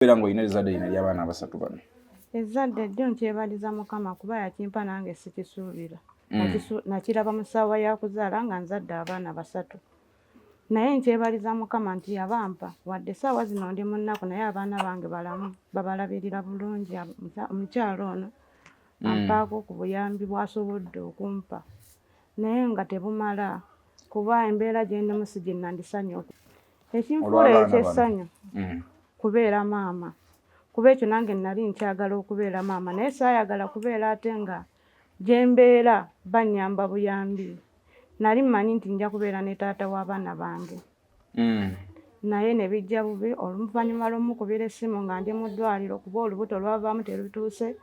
Era ngo ine zadde ine ly'abaana abasatu bano. Ezadde ddyo nkyebaliza Mukama kuba yakimpa nange sikisuubira. Nakiraba mu ssaawa ya kuzaala nga nzadde abaana basatu. Naye nkyebaliza Mukama nti yabampa wadde ssaawa zino ndi mu nnaku naye abaana bange balamu babalabirira bulungi. Omukyala ono ampaako ku buyambi bw'asobodde okumpa naye nga tebumala kuba embeera gye ndimu si gye nandisanyuka. Ekinfuula ekyessanyu kubeera maama. Kuba ekyo nange nali nkyagala okubeera maama naye saayagala kubeera ate nga gye mbeera bannyamba buyambi. Nali mmanyi nti nja kubeera ne taata w'abaana bange. Naye ne bijja bubi oluvannyuma lw'omukubira essimu nga ndi mu ddwaliro kuba olubuto lwavaamu terutuuse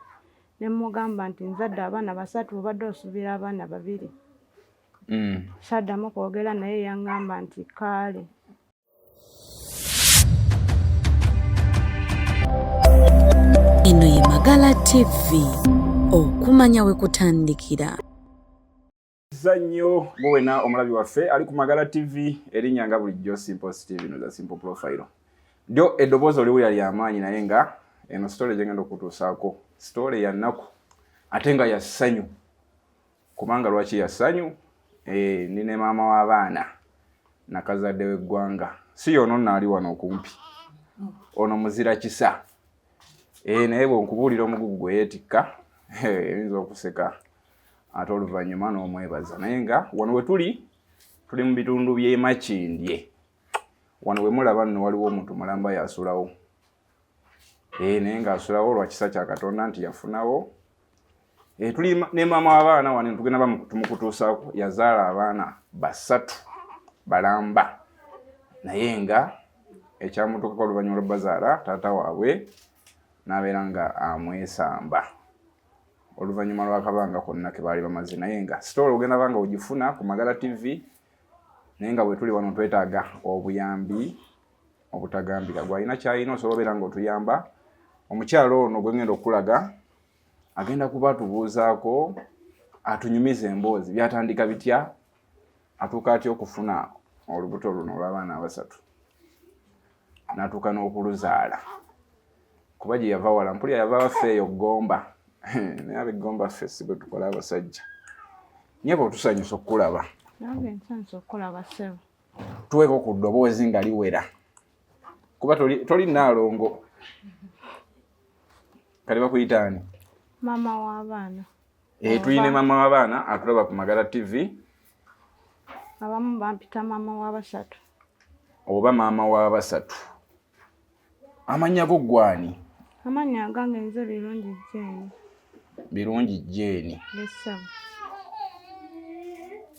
ne mmugamba nti nzadde abaana basatu obadde osuubira abaana babiri. Saddamu kwogera naye yaŋŋamba nti kaale. Eno ye Magala TV, okumanya we kutandikira. Zanyo bwena omulabi waffe ali ku Magala TV erinnya nga bulijjo Simple Steve no za Simple Profile. Dio eddoboozi oliwulira ly'amaanyi naye nga eno story gye ngenda okutuusaako story ya nnaku ate nga ya ssanyu. Kubanga lwaki ya ssanyu? Nine maama w'abaana nakazadde w'eggwanga. Si yono naali wano okumpi. Ono muzira kisa. Naye bw'onkubuulira omugugu gwe yeetikka eyinza okuseka ate oluvannyuma n'omwebaza. Naye nga wano we tuli mu bitundu by'e Makindye. Wano we mulaba nno waliwo omuntu mulamba yasulawo. Naye ng'asulawo lwa kisa kya Katonda nti yafunawo. Tuli ne maama w'abaana wano tugenda tumukutuusaako yazaala abaana basatu balamba. Naye nga ekyamutuukako oluvannyuma lw'abbazaala taata waabwe n'abeera nga amwesamba. Oluvannyuma lw'akabanga konna ke baali bamaze naye nga story ogenda banga ogifuna ku Magala TV naye nga bwe tuli wano twetaaga obuyambi obutagambika. Gwalina kyalina osobola obeera ng'otuyamba. Omukyalo ono gwe ngenda okulaga agenda kuba atubuuzaako atunyumiza emboozi byatandika bitya atuuka atya okufuna olubuto luno olw'abaana abasatu n'atuuka n'okuluzaala kuba gye yava wala mpulira yava waffe eyo Gomba. Naye ab'eggomba ffe si bwe tukola abasajja. Nye bw'otusanyusa okukulaba. Nange nsanyusa okukulaba ssebo. Tuweeko ku ddoboozi nga liwera. Kuba toli Naalongo. Kale bakuyita ani? Maama w'abaana. Tuyine maama w'abaana atulaba ku Magala TV. Abamu bampita maama w'abasatu. Oba maama w'abasatu. Amannya go gwani? Amannya agange nze Birungi Jane. Birungi Jane. Lesa.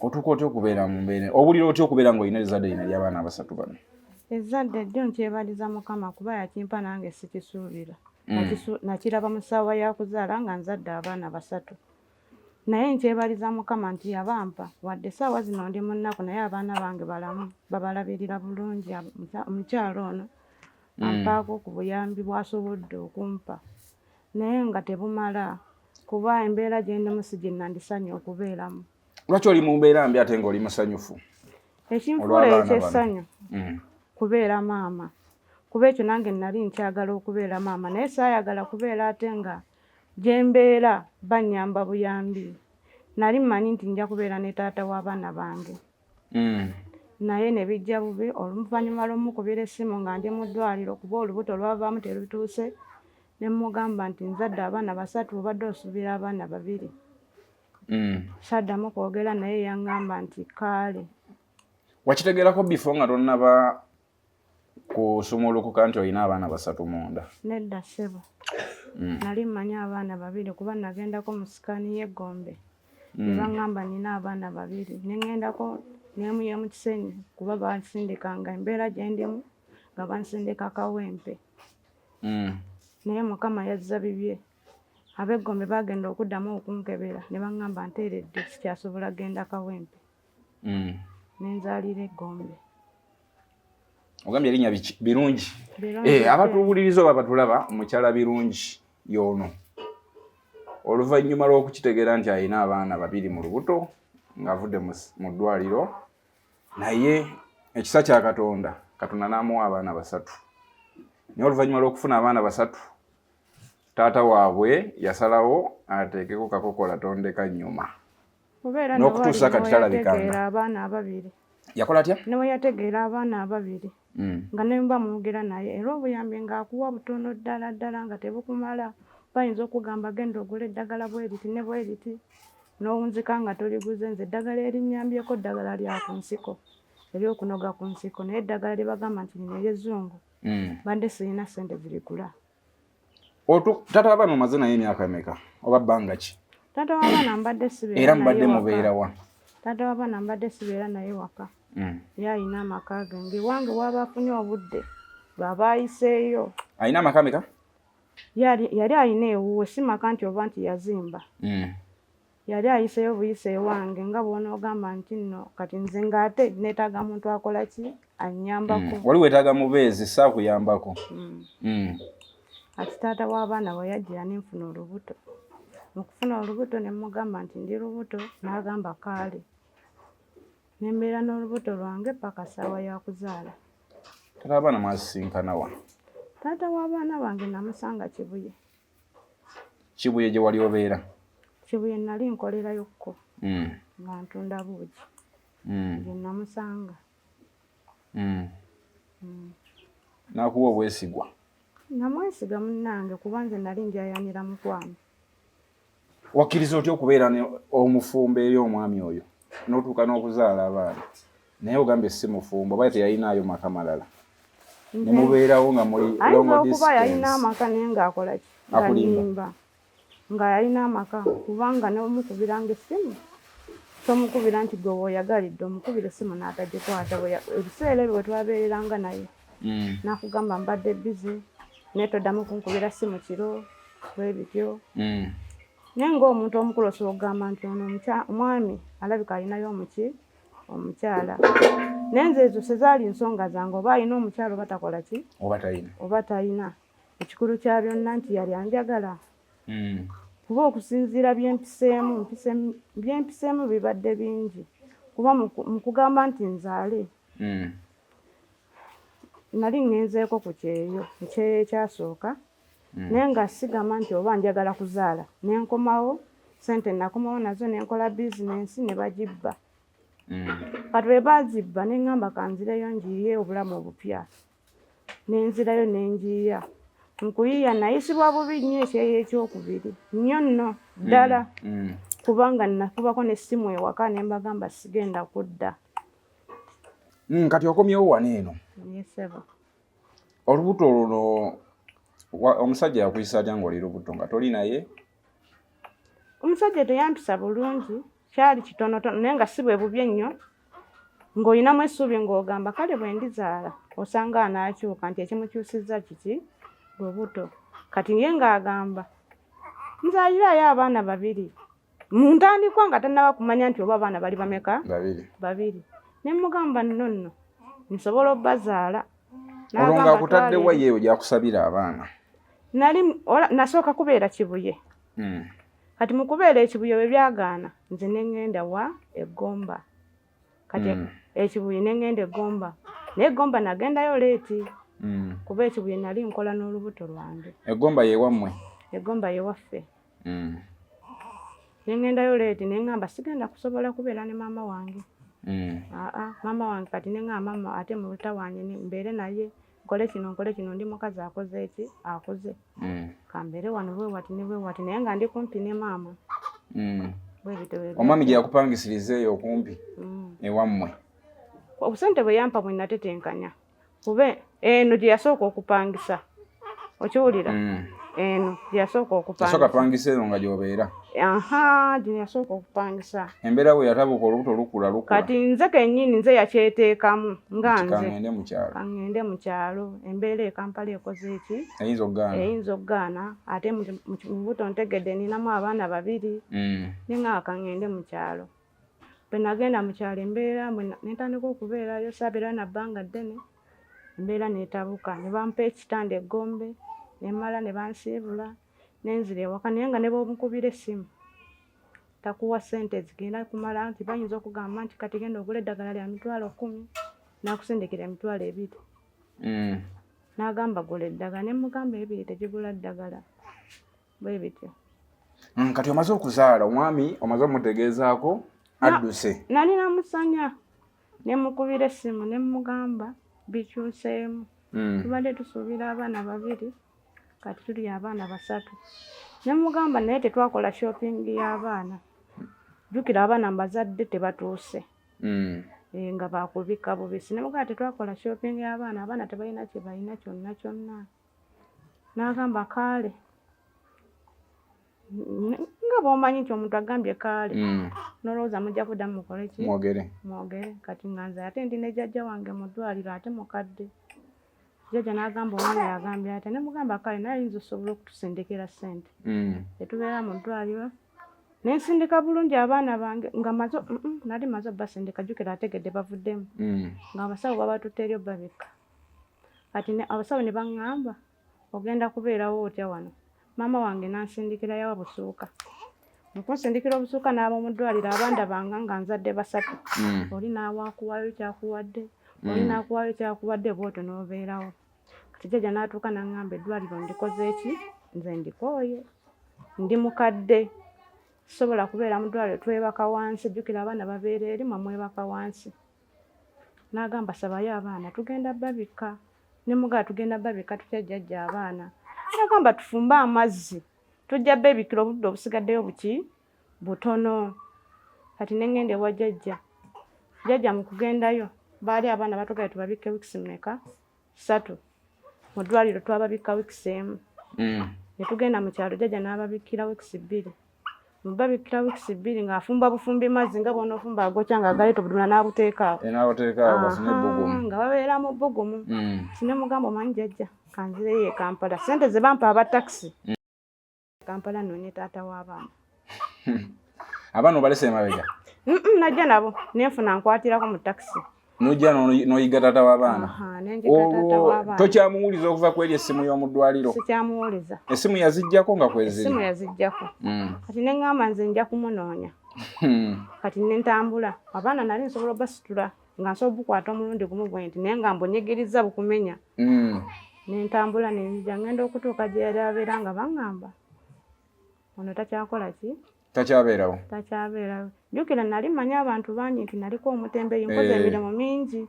Otuuka otya okubeera mu mbeera obulira otya okubeera ng'olina ezadde lino ly'abaana abasatu bano? Ezadde ddyo nkyebaliza Mukama kuba yakimpa nange sikisuubira. Nakiraba mu ssaawa ya kuzaala nga nzadde abaana basatu. Naye nkyebaliza Mukama nti yabampa wadde ssaawa zino ndi mu nnaku naye abaana bange balamu babalabirira bulungi. Omukyala ono ampaako ku buyambi bw'asobodde okumpa naye nga tebumala kuba embeera gye ndimu si gye nandisanye okubeeramu. Lwaki oli mu mbeera mbi ate ng'oli musanyufu? Ekinfuula ekyessanyu kubeera maama. Kuba ekyo nange nali nkyagala okubeera maama naye saayagala kubeera ate nga gye mbeera bannyamba buyambi. Nali mmanyi nti nja kubeera ne taata w'abaana bange. Naye ne bijja bubi oluvannyuma lw'omukubira essimu nga ndi mu ddwaliro kuba olubuto lwavaamu terutuuse ne mmugamba nti nzadde abaana basatu obadde osuubira abaana babiri. Saddamu kwogera naye yaŋŋamba nti kaale. Wakitegeerako bifo nga tonnaba kusumulukuka nti olina abaana basatu munda? Nedda ssebo. Nali mmanyi abaana babiri kuba nagendako mu sikaani y'e Gombe. Ne baŋŋamba nina abaana babiri. Ne ŋŋendako n'emu y'omu Kisenyi kuba bansindikanga embeera gye ndimu nga bansindika Kawempe. Naye Mukama yazza bibye. Ab'e Gombe bagenda okuddamu okunkebera ne baŋŋamba nteeredde sikyasobola genda Kawempe. Ne nzaalira e Gombe. Ogambye erinnya Birungi? Abatuwuliriza oba batulaba omukyala Birungi y'ono. Oluvannyuma lw'okukitegeera nti alina abaana babiri mu lubuto ng'avudde mu ddwaliro naye ekisa kya Katonda n'amuwa abaana basatu. naye oluvannyuma lw'okufuna abaana basatu taata waabwe yasalawo ateekeko kakokola tondeka nnyuma n'okutuusa kati talabikanga. Abaana ababiri yakola atya? ne we yategeera abaana ababiri nga ne mba mwogera naye era obuyambi ng'akuwa butono ddala ddala nga tebukumala. Bayinza okugamba genda ogula eddagala bweriti ne bweriti n'owunzika nga toliguze. Nze eddagala erinnyambyeko ddagala lya ku nsiko ery'okunoga ku nsiko, naye eddagala lye bagamba nti lino ery'ezzungu badde sirina ssente zirigula. Taata w'abaana omaze naye emyaka emeka oba bbanga ki? Taata w'abaana mbadde sibeera era mbadde mubeera wa? Taata w'abaana mbadde sibeera naye waka. Ye alina amaka ge ng'ewange waba afunye obudde bw'aba ayiseeyo. Alina amaka meka? Yali alina ewuwe, si maka nti oba nti yazimba. Yali ayiseeyo buyise ewange nga bw'onoogamba nti nno kati nze ng'ate neetaaga muntu akola ki annyambako. Wali weetaaga mubeezi saakuyambako. Ati taata w'abaana bwe yajjira ne nfuna olubuto. Mu kufuna olubuto ne mugamba nti ndi lubuto, n'agamba kaale. Ne mbeera n'olubuto lwange paka ssaawa ya kuzaala. Taata w'abaana mwasisinkana wa? Taata w'abaana bange namusanga Kibuye. Kibuye gye wali obeera? Kibuye nali nkolerayokko nga ntunda buugi. Gye namusanga. N'akuwa obwesigwa? Namwesiga munnange kuba nze nali njayanira mukwano. Wakkiriza otya okubeera omufumbo eri omwami oyo n'otuuka n'okuzaala abaana naye ogambye si mufumbo oba teyalinayo maka malala ne mubeerawo nga muli ayinza okuba yalina amaka naye ng'akola ki ngalimba nga yalina amaka kubanga n'omukubiranga essimu tomukubira nti gwe woyagalidde omukubira essimu n'atagikwata. Ebiseera ebyo bwe twabeereranga naye n'akugamba mbadde bizi naye toddamu kunkubira ssimu kiro bwe bityo. Naye ng'omuntu omukulu osobola okugamba nti ono omwami alabika alinayo omukyala. Naye nze ezo sezaali nsonga zange oba alina omukyala oba takola ki oba talina. Ekikulu kya byonna nti yali anjagala. Kuba okusinziira byempiseemu bibadde bingi. Kuba mu kugamba nti nzaale nali ngenzeeko ku kyeyo ekyasooka. Naye nga sigamba nti oba njagala kuzaala nenkomawo sente nakomawo nazo nenkola bizinensi ne bagibba. Kati bwe bazibba ne ngamba kanzireyo njiye obulamu obupya. Nenzirayo nenjiya. Nkuyiya nayisibwa bubi nnyo ekyeyo ekyokubiri nnyo nno ddala kubanga nakubako n'essimu ewaka ne mbagamba sigenda kudda. Kati okomyewo wano eno. Yesebo. Olubuto luno omusajja yakuyisa atya ng'oli lubuto nga toli naye? Omusajja teyampisa bulungi, kyali kitonotono naye nga si bwe bubi ennyo. Ng'olinamu essuubi ng'ogamba kale bwe ndizaala osanga anaakyuka nti ekimukyusizza kiki lubuto. Kati ye ng'agamba nzaalirayo abaana babiri. Mu ntandikwa nga tannaba kumanya nti oba abaana bali bameka? Babiri. Ne mugamba nno nsobola obbazaala. Olwo ng'akutadde wa yeeyo gy'akusabira abaana? Nasooka kubeera Kibuye. Kati mu kubeera ekibuye bwe byagaana nze ne ŋŋenda wa Eggomba. Kati ekibuye ne ŋŋenda Eggomba. Naye Eggomba nagendayo leeti. Kuba ekibuye nali nkola n'olubuto lwange. Eggomba ye wammwe? Eggomba ye waffe. Ne ŋŋendayo leeti ne ŋŋamba sigenda kusobola kubeera ne maama wange. Maama wange kati ne ŋŋamba maama ate mu lutawange mbeere naye nkole kino ndi mukazi akoze eki akoze. Kambeere wano bwe wati ne bwe wati naye nga ndi kumpi ne maama. Omwami gye yakupangisiriza okumpi ewammwe? Obusente bwe yampa bwe natetenkanya. Kuba eno gye yasooka okupangisa. Okiwulira? Eno gye yasooka okupangisa. Yasooka pangisa eno nga gy'obeera? Gye yasooka okupangisa. Embeera bwe yatabuka olubuto lukula. Kati nze kennyini nze yakyeteekamu nga nze. Kaŋŋende mu kyalo. Embeera e Kampala ekoze eki? Eyinza okugaana. Ate mu buto ntegedde ninamu abaana babiri. Ne nga kaŋŋende mu kyalo. Bwe nagenda mu kyalo embeera ne ntandika okubeerayo saabeera na bbanga ddene. Embeera n'etabuka ne bampa ekitanda Eggombe ne mmala ne bansiibula nenzira ewaka naye nga ne bw'omukubira essimu takuwa ssente zigenda kumala nti bayinza okugamba nti kati genda ogula eddagala lya 10,000 n'akusindikira 2,000. n'agamba gula eddagala ne mugamba ebiri tegigula ddagala bwe bityo. Kati omaze okuzaala omwami omaze omutegeezaako adduse. Nali namusanya ne mukubira essimu ne mugamba bikyuseemu. Tubadde tusuubira abaana 2 kati tuli abaana 3. Ne mugamba naye tetwakola shopping y'abaana. Jjukira abaana mbazadde tebatuuse. Nga baakubika bubisi. Ne mugamba tetwakola shopping y'abaana, abaana tebalina kye balina kyonna kyonna. N'agamba kaale. Nga bw'omanyi nti omuntu agambye kaale. Nolowooza mujja kuddamu mukole ki? Mwogere. Kati nganze ate ndi ne jjajja wange mu ddwaliro ate mukadde. Jjajja n'agamba omwana yagambye ate ne mugamba kale naye ayinza osobola okutusindikira ssente. Tetubeera mu ddwaliro. Ne nsindika bulungi abaana bange nga nali maze obbasindika jjukira ategedde bavuddemu. Nga abasawo babatutte eri obbabika. Kati abasawo ne baŋŋamba ogenda kubeerawo otya wano. Maama wange nansindikira yawa busuuka. Mu kunsindikira obusuuka n'aba mu ddwaliro abanda banga nga nzadde 3. Oli n'awaakuwaayo kyakuwadde. Oli n'akuwaayo kyakuwadde bw'otyo n'obeerawo. Kati jjajja n'atuuka n'aŋŋamba eddwaliro ndikoze eki? Nze ndikooye. Ndi mukadde. Sobola kubeera mu ddwaliro twebaka wansi. Jjukira abaana babeera eri mwe mwebaka wansi. N'agamba sabayo abaana tugenda babika. Ne mugamba tugenda babika tutya jjajja abaana. N'agamba tufumbe amazzi. Tujja bebikira obudde obusigaddeyo butono. Kati ne ngenda ewa jjajja. Jjajja mu kugendayo baali abaana batugaye tubabike wiiki mmeka? 3. Mu ddwaliro twababika wiiki 1. Ne tugenda mu kyalo jjajja n'ababikira wiiki 2. Mu babikira wiiki 2 ng'afumba bufumbi mazzi nga bw'onoofumba agokya ng'agaleeta obuduna n'abuteeka awo. N'abuteeka awo bafune ebbugumu. Nga babeera mu bbugumu. Kine mugamba omanyi jjajja kanzireyo e Kampala. Ssente ze bampa aba takisi. Kampala nnoonye taata w'abaana. Abaana obalese emabega? Najja nabo nenfuna nkwatirako mu takisi. Nojja n'oyiga taata w'abaana? Nenjiga taata w'abaana. Tokyamuwuliza okuva ku eri essimu y'omu ddwaliro? Sikyamuwuliza. Essimu yaziggyako nga kweziri? Essimu yaziggyako. Kati ne ŋŋamba nze nja kumunoonya. Kati ne ntambula. Abaana nali nsobola obbasitula nga nsobola obukwata omulundi gumu bwe nti naye nga mbonyigiriza bukumenya. Ne ntambula ne nzija ngenda okutuuka gye yali abeera nga baŋŋamba. Ono takyakola ki? Takyabeerawo. Takyabeerawo. Jjukira nali mmanyi abantu bangi nti naliko omutembeeyi nkoze emirimu mingi.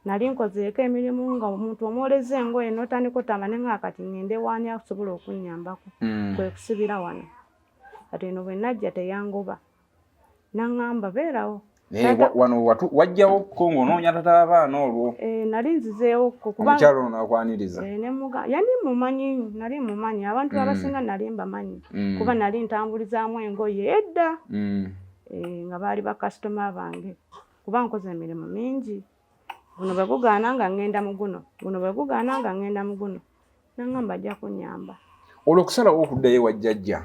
Nali nkozeeko emirimu nga omuntu omwoleza engoye n'otandika otamane nga kati ngende waani asobola okunnyambako. Kwe kusibira wano. Kati eno bwe najja teyangoba. N'aŋŋamba beerawo. Wano wajjawo ko ng'onoonya taata w'abaana olwo? Nali nzizeewo omukyalo ono akwaniriza? Yali mumanyi, nali mumanyi. Abantu abasinga nali mbamanyi. Kuba nali ntambulizaamu engoye edda. Nga baali bakasitoma bange. Kuba nkoze emirimu mingi. Guno bwe gugaana nga ŋŋenda mu guno. Guno bwe gugaana nga ŋŋenda mu guno. N'aŋŋamba ajja kunnyamba. Olwo okusalawo okuddayo ewa jjajja?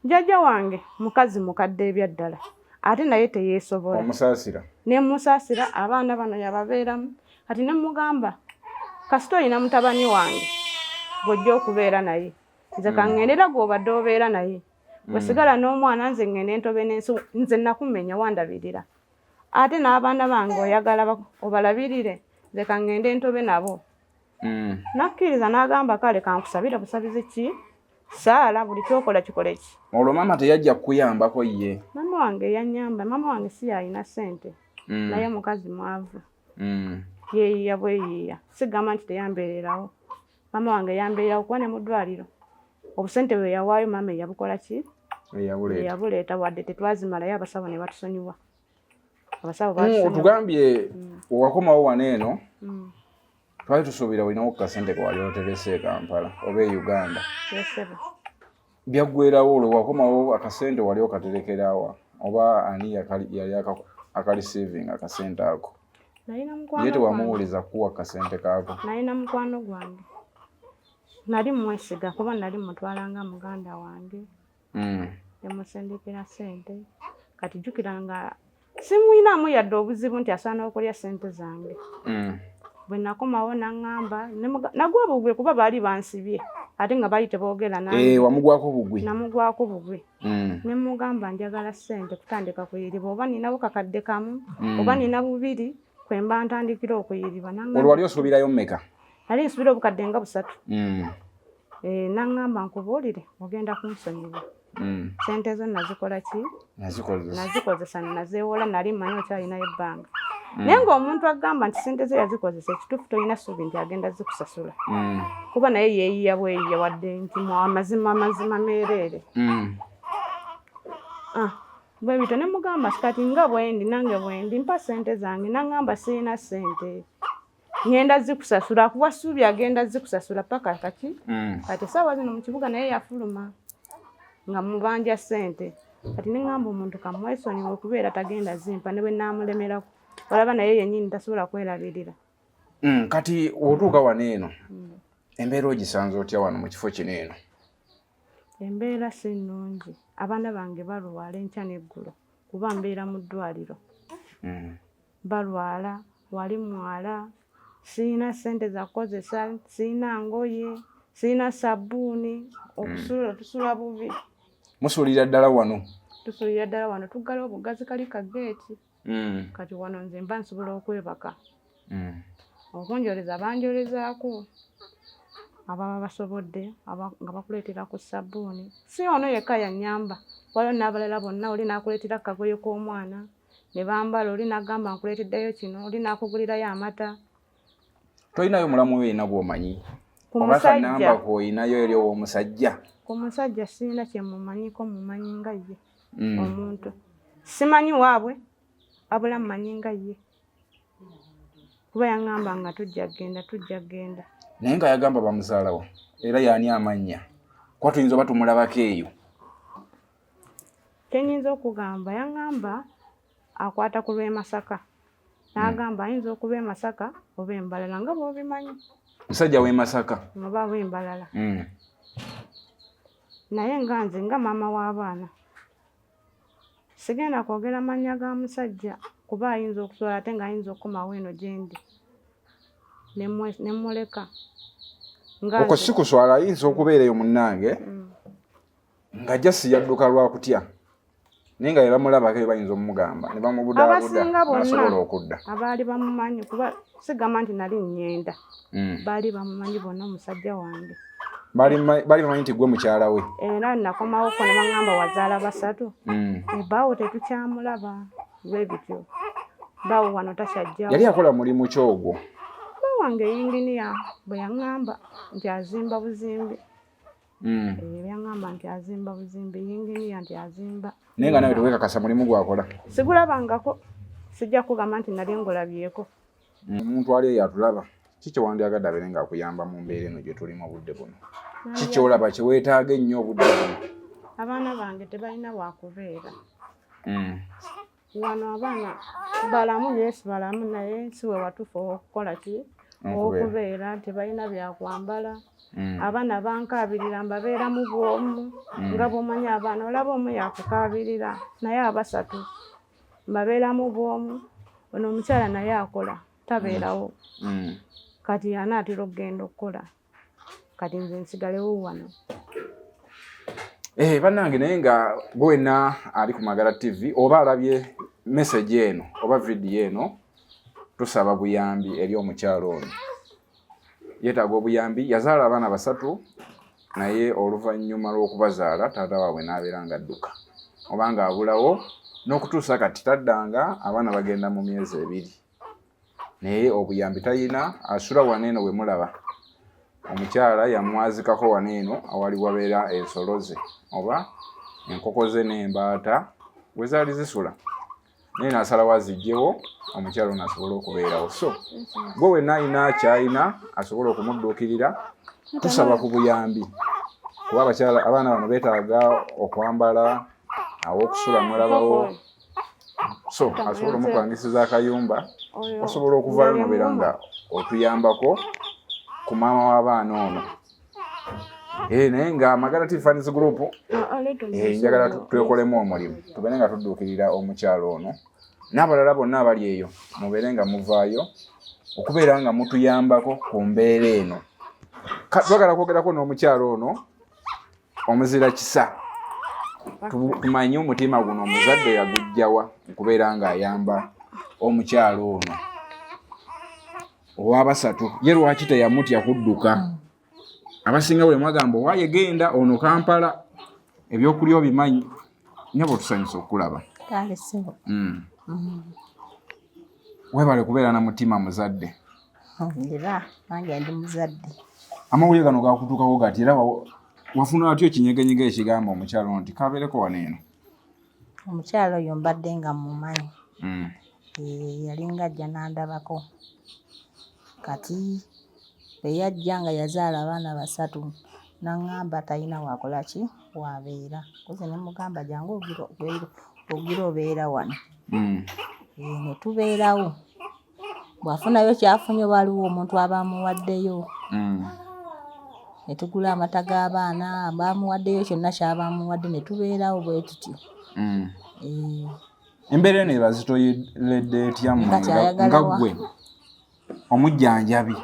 Jjajja wange mukazi mukadde ebyaddala. Ate naye teyeesobola. Omusaasira? Ne musaasira abaana bano yababeeramu. Kati ne mugamba kasita olina mutabani wange gw'ojja okubeera naye. Nze kaŋŋendera gw'obadde obeera naye. Bwe sigala n'omwana nze ŋŋende ntobe n'ensi nze nakumenya wandabirira. Ate n'abaana bange oyagala obalabirire nze kaŋŋende ntobe nabo. Nakkiriza n'agamba kale kankusabira busabizi ki? Saala buli kyokola kikole ki? Olwo maama teyajja kukuyambako ye? Maama wange yannyamba. Maama wange si yalina ssente. Naye mukazi mwavu. Yeeyiya bweyiiya. Sigamba nti teyambeererawo. Maama wange yambeererawo kuba ne mu ddwaliro. Obusente bwe yawaayo maama eyabukola ki? Eyabuleeta wadde tetwazimalayo abasawo ne batusonyiwa. Abasawo batusonyiwa. Otugambye owakomawo wano eno twali tusuubira olinawo kasente kewali oterese e Kampala oba e Uganda. Byaggweerawo olwo wakomawo akasente wali okaterekerawa oba ani yali akarisiving akasente ako? Ye tewamuwuliza kuwa kasente kaako? Nalina mukwano gwange. Nali mwesiga kuba nali mutwalanga muganda wange. Yamusindikira ssente. Kati jjukira nga simuyinamu yadde obuzibu nti asaana okulya ssente zange. Bwe nakomawo n'aŋŋamba nagwa bugwe kuba baali bansibye ate nga baali teboogera nange. Wamugwako bugwi? Namugwako bugwi. Ne mugamba njagala ssente kutandika kuyiriba oba nina bukakadde kamu oba nina 2 kwe mba ntandikira okuyiriba. Olwo wali osuubirayo mmeka? ali nsubira obukadde nga 3 nangamba nkubuulire ogenda kunsonyiwa sente zo nazikola ki nazikozesa nazeewola nali mmanyi okyalinayo ebbanga naye ng'omuntu agamba nti sente ze yazikozesa ekituufu tolina ssuubi nti agenda zikusasula kuba naye yeeyiya bweyiya wadde nti amazima meereere bwe bityo ne mugamba kati nga bwendi nange bwendi mpa sente zange nangamba sirina sente ngenda zikusasula kuba ssuubi agenda zikusasula paka kati kati essaawa zino mu kibuga naye yafuluma nga mubanja sente kati nengamba omuntu kamwesonyiwa okubeera tagenda zimpa ne bwe naamulemerako olaba naye yennyini tasobola kwerabirira. Kati otuuka wano eno embeera ogisanze otya wano mu kifo kino eno? Embeera si nnungi, abaana bange balwala enkya n'eggulo kuba mbeera mu ddwaliro. Balwala wali mwala, sirina ssente za kukozesa, sirina ngoye, sirina sabbuuni, okusula tusula bubi. Musuulira ddala wano? Tusuulira ddala wano, tuggala obugazi kali ka geeti. Kati wano nze mba nsobola okwebaka. Okunjoleza banjolezaako ababa basobodde nga bakuleetera ku sabbuuni. Si ono yekka yannyamba, waliwo n'abalala bonna oli n'akuleetera akagoye k'omwana ne bambala, oli n'agamba nkuleeteddeyo kino, oli n'akugulirayo amata. Tolinayo mulamu we yenna gw'omanyi? Ku musajja namba k'olinayo eri ow'omusajja? Ku musajja sirina kye mumanyiko, mumanyi nga ye omuntu. Simanyi waabwe abula mmanyi nga ye. Kuba yaŋŋamba nga tujja genda. Naye nga yagamba bamuzaalawo era yaani amannya kuba tuyinza oba tumulabako eyo? Kyenyinza okugamba yaŋŋamba akwata ku lw'e Masaka. N'agamba ayinza okuba e Masaka oba Embalala nga bw'obimanyi. Musajja w'e Masaka? Oba w'Embalala. Naye nga nze nga maama w'abaana sigenda kwogera mannya ga musajja kuba ayinza okusobola ate ng'ayinza okukomawo eno gye ndi ne muleka. Okwo si kuswala, ayinza okubeera eyo munnange nga jasi yadduka lwa kutya naye nga ye bamulabako be bayinza omugamba ne bamubudaabuda n'asobola okudda. Abaali bamumanyi kuba sigamba nti nali nnyenda, baali bamumanyi bonna omusajja wange. Baali bamanyi nti gwe mukyala we? Era nakomawoko ne baŋŋamba wazaala 3. Baawo tetukyamulaba bwe bityo. Baawo wano takyajjawo. Yali akola mulimu ki ogwo? Wange yinginiya bwe yaŋŋamba nti azimba buzimbi. Yaŋŋamba nti azimba buzimbi, yinginiya nti azimba. Naye nga nawe teweekakasa mulimu gwakola? Sigulabangako, sijja kugamba nti nali ngulabyeko. Omuntu ali eyo atulaba, ki kye wandyagadde abeere ng'akuyamba mu mbeera eno gye tulimu obudde buno? Ki ky'olaba kye weetaaga ennyo obudde buno? Abaana bange tebalina wakubeera. Wano abaana balamu, yes balamu, naye si we watuufu okukola ki? Okubeera tebalina byakwambala. Abaana bankaabirira mbabeeramu bw'omu nga bw'omanyi abaana olaba omu yakukaabirira naye 3 mbabeeramu bw'omu. Ono omukyala naye akola tabeerawo. Kati anaatera okugenda okukola, kati nze nsigalewo wano. Bannange, naye nga gwe wenna ali ku Magala TV oba alabye message eno oba vidiyo eno, tusaba buyambi eri omukyala ono. Yeetaaga obuyambi. Yazaala abaana 3 naye oluvannyuma lw'okubazaala taata waabwe n'abeera nga adduka oba nga abulawo, n'okutuusa kati taddanga abaana bagenda mu myezi 2. Naye obuyambi tayina, asula wano eno bwe mulaba. Omukyala yamwazikako wano eno awali wabeera ensolo ze oba enkoko ze n'embaata we zaali zisula, naye n'asalawo aziggyewo omukyala ono asobole okubeerawo. So gwe wenna alina ky'alina asobole okumudduukirira, tusaba ku buyambi kuba abaana bano beetaaga okwambala, aw'okusula mulabawo. So asobole omupangisiza akayumba, osobola okuvaayo nobeera nga otuyambako ku maama w'abaana ono. Naye nga Magala TV Fans Group njagala twekolemu omulimu, tubeere nga tudduukirira omukyalo ono n'abalala bonna abali eyo, mubeere nga muvaayo okubeera nga mutuyambako ku mbeera eno. Twagala kwogerako n'omukyalo ono omuzira kisa, tumanyi omutima guno omuzadde yagujjawa okubeera ng'ayamba omukyalo ono. ow'abasatu ye lwaki teyamutya kudduka abasinga bwe mwagamba waaye genda ono Kampala ebyokulya obimanyi nyabo tusanyusa okulaba kale sebo webale kubeera na mutima muzadde era nange ndi muzadde amawulire gano gakutuukako gati era wafuna atyo kinyegenyege ekigamba omukyalo nti kabeereko waneeno omukyalo oyo mbadde nga mumanyi yalinga ajja nandabako kati bwe yajja nga yazaala abaana 3 naŋŋamba talina wakola ki wabeera koze ne mugamba jangu ogira obeera wano ne tubeerawo bwafunayo kyafunye waliwo omuntu abamuwaddeyo ne tugula amata g'abaana bamuwaddeyo kyonna kyabamuwadde ne tubeerawo bwe tutyo embeera eno ebazitoyeredde etyamu nga ggwe omujjanjabi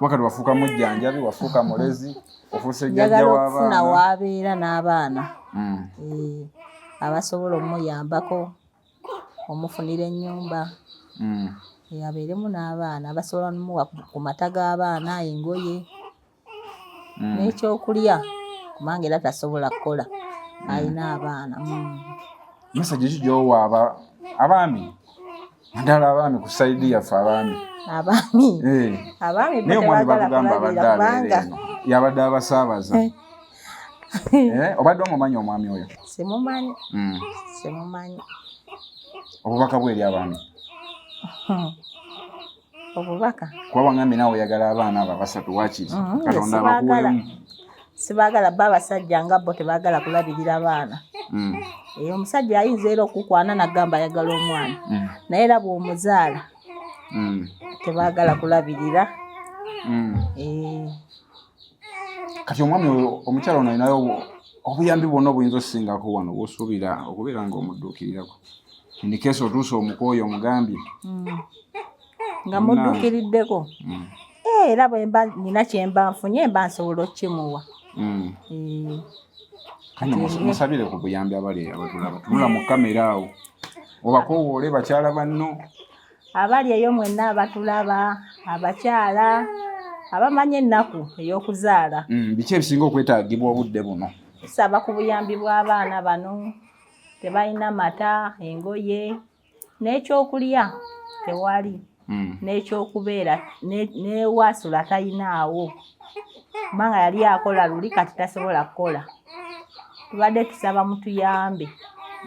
wakati wafuuka mujjanjabi wafuuka mulezi ofuuse jjajja w'abaana okufuna waabeera n'abaana abasobola omuyambako omufunira ennyumba abeeremu n'abaana abasobola nomuwa ku mata g'abaana engoye n'ekyokulya kubanga era tasobola kukola alina abaana mesagi ki gy'owa abaami naddala abaami ku sayidi yaffe abaami naye omwami batugamba abadde abeera eno yabadde abasaabaza obadde omumanyi omwami oyo simumanyi obubaka bweri abaami obubaka kuba wangambye naawe oyagala abaana abo 3 wakiri katonda abakuwemu sibaagala ba abasajja nga bo tebaagala kulabirira abaana omusajja ayinza era okukwana nagamba ayagala omwana naye era bw'omuzaala tebaagala kulabirira kati omwami omukyalo ono alinayo obuyambi bwonna obuyinza osingako wano bwosuubira okubeera nga omudduukirirako indikeesi otuuse omukooyo omugambye nga mudduukiriddeko era bwemba nina kyemba nfunye mba nsobola okkimuwa kano musabire ku buyambi abali abatulaba tunula mu kamera awo obakoowoole bakyala banno abali eyo mwenna abatulaba abakyala abamanyi ennaku ey'okuzaala biki ebisinga okwetaagibwa obudde buno tusaba ku buyambi bw'abaana bano tebalina mata engoye n'ekyokulya tewali n'ekyokubeera newasula talinaawo kubanga yali akola luli kati tasobola kukola tubadde tusaba mutuyambe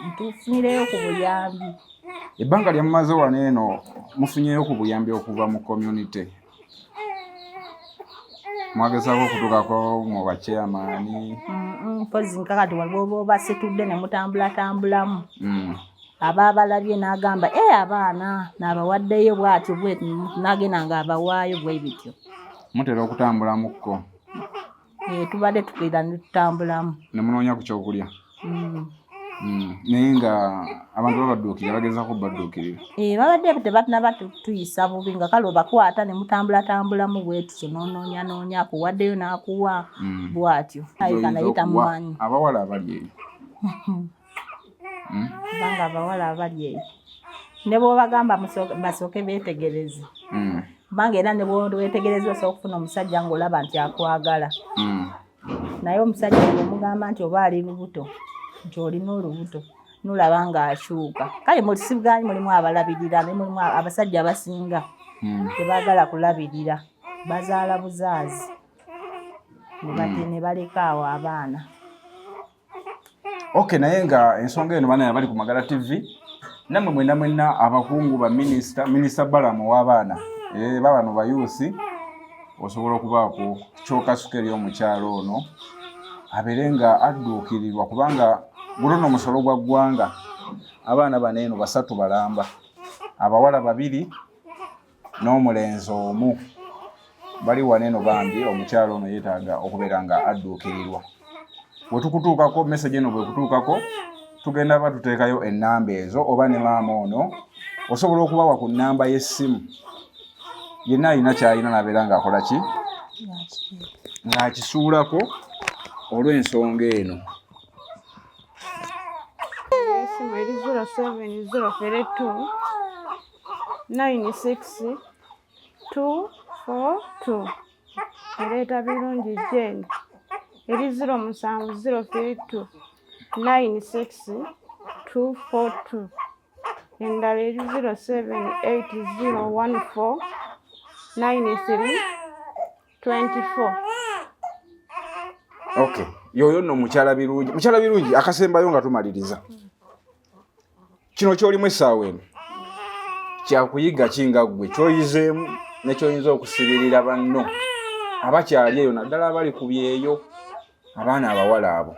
ntufunireyo ku buyambi ebbanga lyamumaze wano eno mufunyeyo ku buyambi okuva mu community mwagezaako okutuukako mu bakyamaani mpozi nkakati waliwo oba situdde ne mutambulatambulamu abaabalabye n'agamba abaana n'abawaddeyo bwatyo nagenda nga abawaayo bwe bityo mutera okutambulamuko tubadde tukeera ne tutambulamu ne munoonya ku kyokulya naye nga abantu babadduukirira bagezaako badduukirira babadde tebatunaba tuyisa bubi nga kale obakwata ne mutambulatambulamu bwe tutyo n'onoonya akuwaddeyo n'akuwa bwatyo ayika naye tamumanyi abawala abali eyo kubanga abawala abali eyo ne bw'obagamba basooke beetegereze kubanga era ne bwewetegereza osobola okufuna omusajja ng'olaba nti akwagala naye omusajja omugamba nti oba ali lubuto nti olina olubuto nolaba ng'akyuka kale mulisibuganyi mulimu abalabirira ne mulimu abasajja abasinga tebaagala kulabirira bazaala buzaazi ne baleka awo abaana naye nga ensonga eno bana bali ku Magala TV namwe mwenna abakungu ba minisita Balamu w'abaana babano bayuusi osobola okubaako kyokasuka eri omukyalo ono abeere nga adduukirirwa kubanga gulono omusolo gwa ggwanga abaana bano eno 3 balamba abawala 2 n'omulenzi 1 bali wano eno bambi omukyalo ono yeetaaga okubeera nga adduukirirwa bwe tukutuukako message eno bwe kutuukako tugenda batuteekayo ennamba ezo oba ne maama ono osobola okubawa ku nnamba y'essimu yenna alina kyalina nabeera ng'akola ki ng'akisuulako olw'ensonga eno esimu eri 07032 96 242 ereeta birungi Jane eri 0702 96 242 endala eri 078014 93 24. Okay, yoyo nno mukyala birungi akasembayo nga tumaliriza kino kyolimu essaawa eno kyakuyiga kinga ggwe kyoyizeemu nekyoyinza okusibirira banno abakyali eyo naddala abali ku byeyo abaana abawala abo.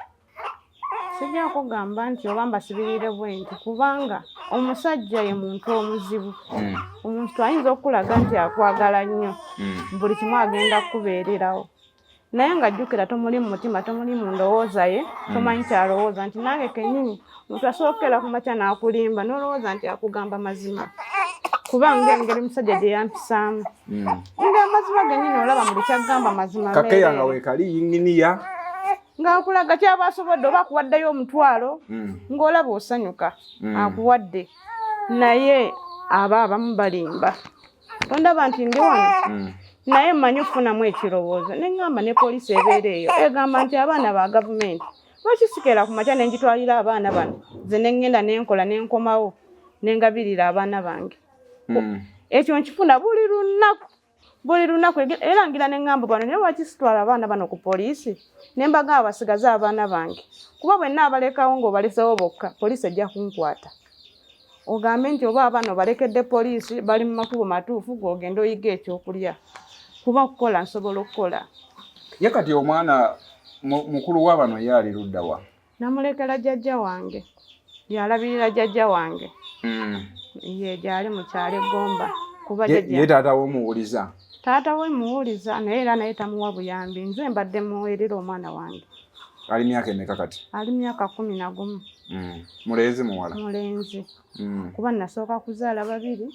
Sijja kugamba nti oba mbasibirire bwenti kubanga omusajja ye muntu omuzibu. Omuntu ayinza okulaga nti akwagala nnyo buli kimu agenda kukubeererawo naye ng'ajjukira tomuli mu mutima tomuli mu ndowooza ye tomanyi kyalowooza nti nange kennyini omuntu asookera ku makya n'akulimba n'olowooza nti akugamba mazima kubanga engeri musajja gye yampisaamu nga amazima gennyini olaba buli kyagamba mazima kakeya nga weekali yinginiya ng'akulaga kyaba asobodde oba akuwaddeyo omutwalo ng'olaba osanyuka akuwadde naye aba abamu balimba tondaba nti ndi wano naye mmanyi okufunamu ekirowoozo neŋŋamba ne poliisi ebeera eyo egamba nti abaana ba gavumenti lwaki sikera ku makya ne ngitwalira abaana bano ze ne ŋŋenda n'enkola n'enkomawo ne ngabirira abaana bange ekyo nkifuna buli lunaku era ngira ne ŋŋamba bano naye lwaki sitwala abaana bano ku poliisi ne mbagamba basigaze abaana bange kuba bwe nnaabalekawo ng'obalesewo bokka poliisi ejja kunkwata ogambe nti oba abana obalekedde poliisi bali mu makubo matuufu gw'ogenda oyiga ekyokulya kuba okukola nsobola okukola. Ye kati omwana mukulu wa bano ye ali ludda wa? Namulekera jjajja wange yalabirira jjajja wange ye gyali mu kyalo Gomba kuba jjajja ye taata w'omuwuliza? Taata we muwuliza naye era naye tamuwa buyambi nze mbadde muweerera omwana wange. Ali myaka emeka kati? Ali myaka 11. Mulenzi muwala? Mulenzi. Kuba nasooka kuzaala babiri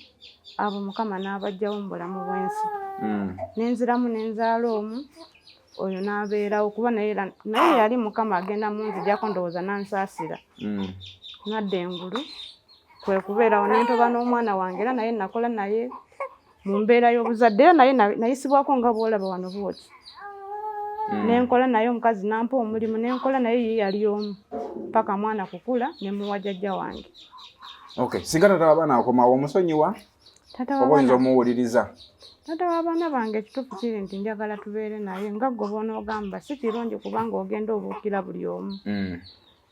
abo Mukama n'abajjawo mu bulamu bw'ensi. Nenziramu nenzaala omu oyo n'abeerawo kuba naye yali Mukama agenda munzijjako ndowooza nansaasira. Nadda engulu kwe kubeerawo nentoba n'omwana wange era naye nakola naye mu mbeera y'obuzadde era naye nayisibwako nga bw'olaba wano bwoti. Nenkola naye omukazi nampa omulimu nenkola naye ye yali omu paka mwana kukula ne muwa jjajja wange. Okay, singa taata w'abaana akomawo omusonyiwa? Oba oyinza omuwuliriza? Taata w'abaana bange ekituufu kiri nti njagala tubeere naye nga ggwe bw'onoogamba si kirungi kubanga ogenda obuukira buli omu.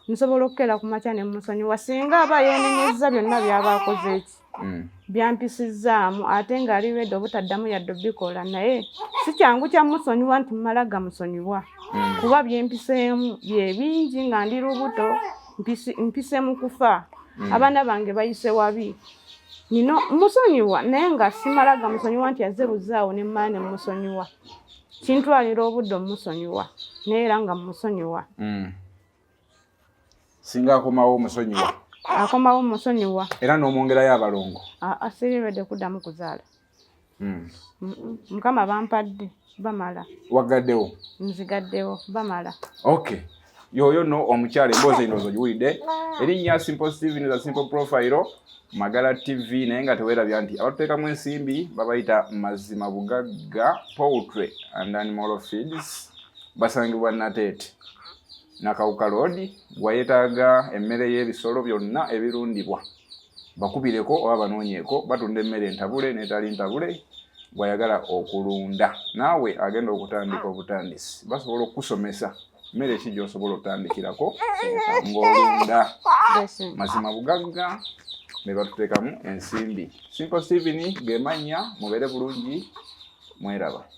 Nsobola okukeera ku makya ne musonyiwa singa aba yeenenyezza byonna by'aba akoze eki byampisizaamu ate ng'ali redde obutaddamu yadde obikola naye si kyangu kya musonyiwa nti mmala gamusonyiwa kuba byempiseemu bye bingi nga ndi lubuto mpiseemu kufa abaana bange bayise wabi nino musonyiwa naye nga simala gamusonyiwa nti azze buzaawo ne mmala ne musonyiwa kintwalira obudde omusonyiwa naye era nga musonyiwa. Singa akomawo omusonyiwa? Akomawo omusonyiwa. Era n'omwongerayo abalongo? Asirirwedde kuddamu kuzaala. Mukama bampadde bamala. Waggaddewo? Nzigaddewo bamala. Okay. Yoyo no omukyala emboozi eno oziwulidde erinnya Simple Steven za Simple Profile Magala TV naye nga teweerabya nti abatuteekamu ensimbi babayita Mazima Bugagga Poultry and Animal Feeds basangibwa Nateete Nakawuka Road wayetaaga emmere y'ebisolo byonna ebirundibwa bakubireko oba banoonyeeko batunda emmere entabule n'etali ntabule bw'ayagala okulunda naawe agenda okutandika obutandisi basobola okukusomesa mmere ki gy'osobola otandikirako ng'olunda. Mazima Bugagga ne batuteekamu ensimbi. Simple Steven ge mannya mubeere bulungi mweraba.